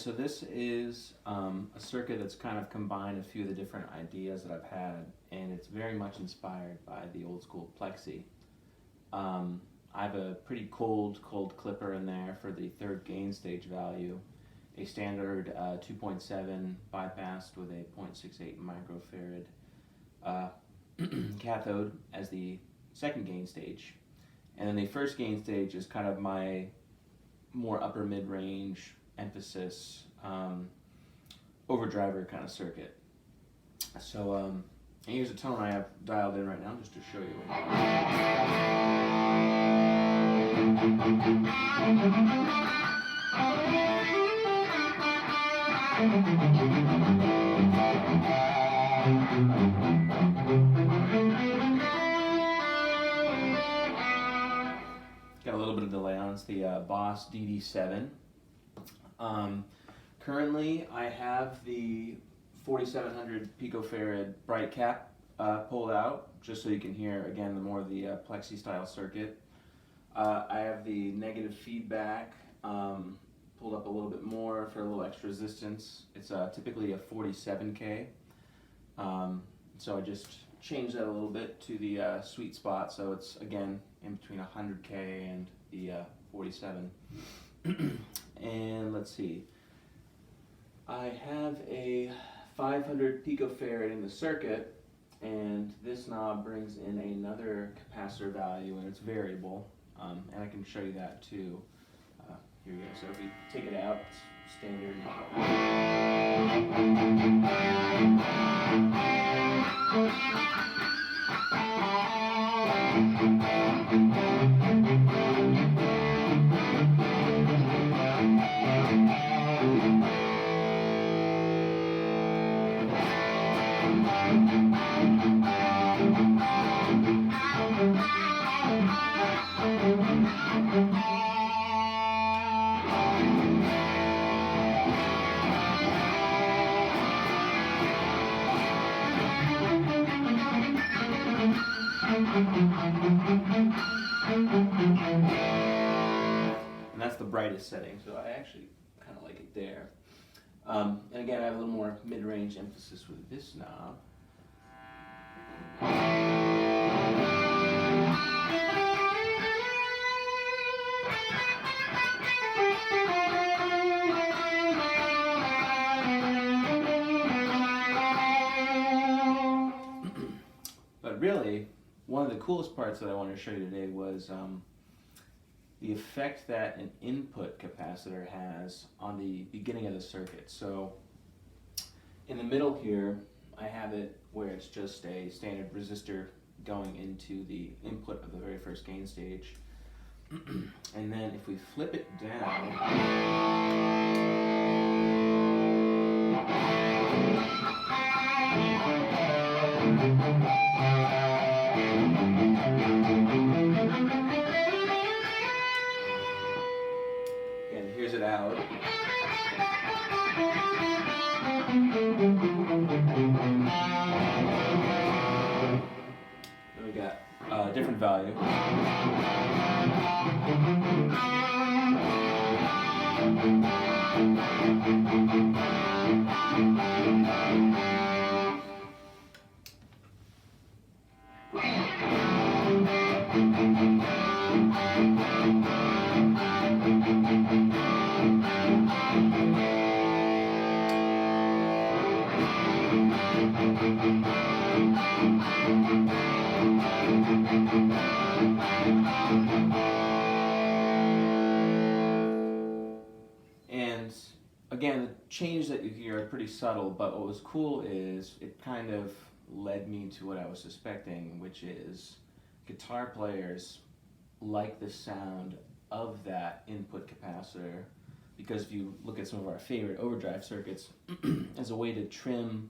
so this is a circuit that's kind of combined a few of the different ideas that I've had, and it's very much inspired by the old school Plexi. I have a pretty cold clipper in there for the third gain stage value, a standard 2.7 bypassed with a 0.68 microfarad cathode as the second gain stage. And then the first gain stage is kind of my more upper mid-range emphasis overdriver kind of circuit. So here's a tone I have dialed in right now just to show you. Got a little bit of delay on. It's the Boss DD7. Currently, I have the 4700 picofarad bright cap pulled out, just so you can hear again the more of the Plexi style circuit. I have the negative feedback pulled up a little bit more for a little extra resistance. It's typically a 47K, so I just changed that a little bit to the sweet spot, so it's again in between 100K and the 47. And let's see, I have a 500 picofarad in the circuit, and this knob brings in another capacitor value, and it's variable, and I can show you that too. Here we go. So if we take it out, it's standard. And that's the brightest setting, so I actually kind of like it there. And again, I have a little more mid-range emphasis with this knob. But really, one of the coolest parts that I wanted to show you today was the effect that an input capacitor has on the beginning of the circuit. So in the middle here, I have it where it's just a standard resistor going into the input of the very first gain stage. And then if we flip it down, and here's it out. Then we got a different value. And again, the change that you hear are pretty subtle, but what was cool is it kind of led me to what I was suspecting, which is guitar players like the sound of that input capacitor, because if you look at some of our favorite overdrive circuits, as a way to trim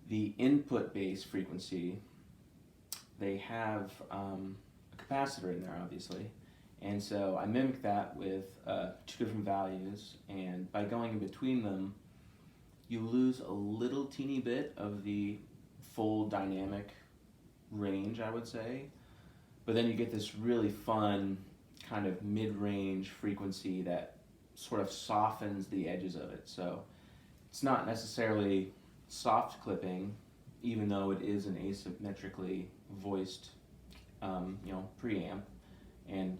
the input bass frequency, they have a capacitor in there, obviously. And so I mimicked that with two different values, and by going in between them, you lose a little teeny bit of the full dynamic range, I would say, but then you get this really fun kind of mid-range frequency that sort of softens the edges of it. So it's not necessarily soft clipping, even though it is an asymmetrically voiced, preamp, and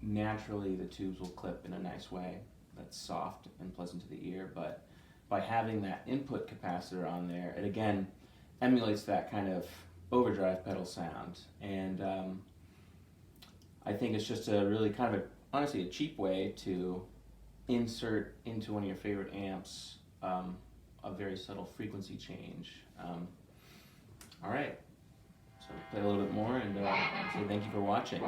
naturally the tubes will clip in a nice way that's soft and pleasant to the ear. But by having that input capacitor on there, it again emulates that kind of overdrive pedal sound, and I think it's just a really kind of honestly a cheap way to insert into one of your favorite amps a very subtle frequency change. All right, so play a little bit more and say thank you for watching.